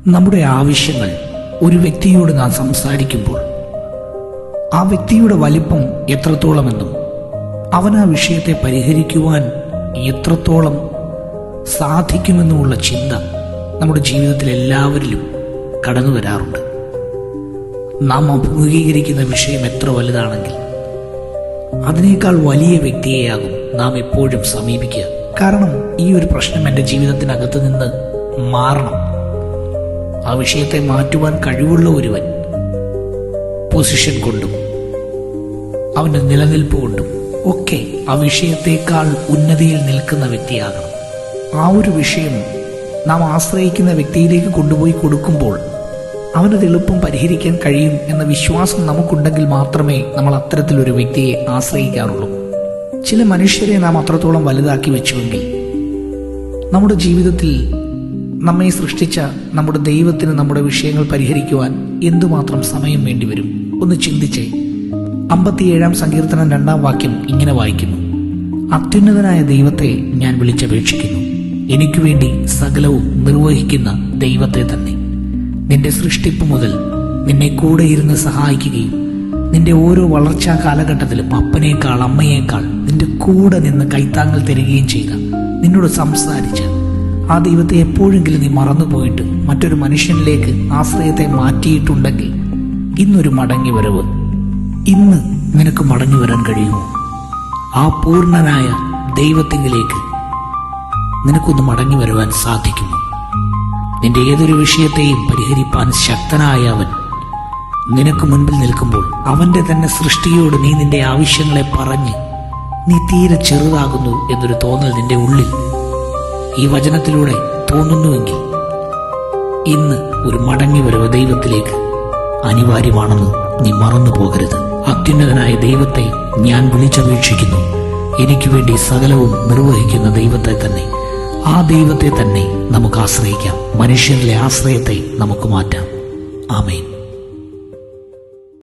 നമ്മുടെ ആവശ്യങ്ങൾ ഒരു വ്യക്തിയോട് നാം സംസാരിക്കുമ്പോൾ ആ വ്യക്തിയുടെ വലിപ്പം എത്രത്തോളമെന്നും അവൻ ആ വിഷയത്തെ പരിഹരിക്കുവാൻ എത്രത്തോളം സാധിക്കുമെന്നുമുള്ള ചിന്ത നമ്മുടെ ജീവിതത്തിൽ എല്ലാവരിലും കടന്നു വരാറുണ്ട്. നാം അഭിമുഖീകരിക്കുന്ന വിഷയം എത്ര വലുതാണെങ്കിൽ അതിനേക്കാൾ വലിയ വ്യക്തിയെയാകും നാം എപ്പോഴും സമീപിക്കുക. കാരണം ഈ ഒരു പ്രശ്നം എൻ്റെ ജീവിതത്തിനകത്ത് നിന്ന് മാറണം, ആ വിഷയത്തെ മാറ്റുവാൻ കഴിവുള്ള ഒരുവൻ പൊസിഷൻ കൊണ്ടും അവൻ്റെ നിലനിൽപ്പ് കൊണ്ടും ഒക്കെ ആ വിഷയത്തേക്കാൾ ഉന്നതിയിൽ നിൽക്കുന്ന വ്യക്തിയാകണം. ആ ഒരു വിഷയം നാം ആശ്രയിക്കുന്ന വ്യക്തിയിലേക്ക് കൊണ്ടുപോയി കൊടുക്കുമ്പോൾ അവനത് എളുപ്പം പരിഹരിക്കാൻ കഴിയും എന്ന വിശ്വാസം നമുക്കുണ്ടെങ്കിൽ മാത്രമേ നമ്മൾ അത്തരത്തിലൊരു വ്യക്തിയെ ആശ്രയിക്കാറുള്ളൂ. ചില മനുഷ്യരെ നാം അത്രത്തോളം വലുതാക്കി വെച്ചുവെങ്കിൽ നമ്മുടെ ജീവിതത്തിൽ നമ്മെ സൃഷ്ടിച്ച നമ്മുടെ ദൈവത്തിന് നമ്മുടെ വിഷയങ്ങൾ പരിഹരിക്കുവാൻ എന്തുമാത്രം സമയം വേണ്ടിവരും? ഒന്ന് ചിന്തിച്ചേ. 57 സങ്കീർത്തനം 2 വാക്യം ഇങ്ങനെ വായിക്കുന്നു: അത്യുന്നതനായ ദൈവത്തെ ഞാൻ വിളിച്ചപേക്ഷിക്കുന്നു, എനിക്കു വേണ്ടി സകലവും നിർവഹിക്കുന്ന ദൈവത്തെ തന്നെ. നിന്റെ സൃഷ്ടിപ്പ് മുതൽ നിന്നെ കൂടെ ഇരുന്ന് സഹായിക്കുകയും നിന്റെ ഓരോ വളർച്ചാ കാലഘട്ടത്തിലും അപ്പനേക്കാൾ അമ്മയേക്കാൾ നിന്റെ കൂടെ നിന്ന് കൈത്താങ്ങൽ തരികയും ചെയ്ത, നിന്നോട് സംസാരിച്ച ആ ദൈവത്തെ എപ്പോഴെങ്കിലും നീ മറന്നുപോയിട്ട് മറ്റൊരു മനുഷ്യനിലേക്ക് ആശ്രയത്തെ മാറ്റിയിട്ടുണ്ടെങ്കിൽ ഇന്നൊരു മടങ്ങി വരവ്, ഇന്ന് നിനക്ക് മടങ്ങി വരാൻ കഴിയുമോ? ആ പൂർണ്ണനായ ദൈവത്തിങ്കിലേക്ക് നിനക്കൊന്ന് മടങ്ങി വരുവാൻ സാധിക്കുമോ? നിന്റെ ഏതൊരു വിഷയത്തെയും പരിഹരിപ്പാൻ ശക്തനായ അവൻ നിനക്ക് മുൻപിൽ നിൽക്കുമ്പോൾ അവന്റെ തന്നെ സൃഷ്ടിയോട് നീ നിന്റെ ആവശ്യങ്ങളെ പറഞ്ഞ് നീ തീരെ ചെറുതാകുന്നു എന്നൊരു തോന്നൽ നിന്റെ ഉള്ളിൽ ഈ വചനത്തിലൂടെ തോന്നുന്നുവെങ്കിൽ ഇന്ന് ഒരു മടങ്ങി വരവ് ദൈവത്തിലേക്ക് അനിവാര്യമാണെന്ന് നീ മറന്നു പോകരുത്. അത്യുന്നതനായ ദൈവത്തെ ഞാൻ വിളിച്ചപേക്ഷിക്കുന്നു, എനിക്ക് വേണ്ടി സകലവും നിർവഹിക്കുന്ന ദൈവത്തെ തന്നെ. ആ ദൈവത്തെ തന്നെ നമുക്ക് ആശ്രയിക്കാം. മനുഷ്യരിലെ ആശ്രയത്തെ നമുക്ക് മാറ്റാം. ആമേൻ.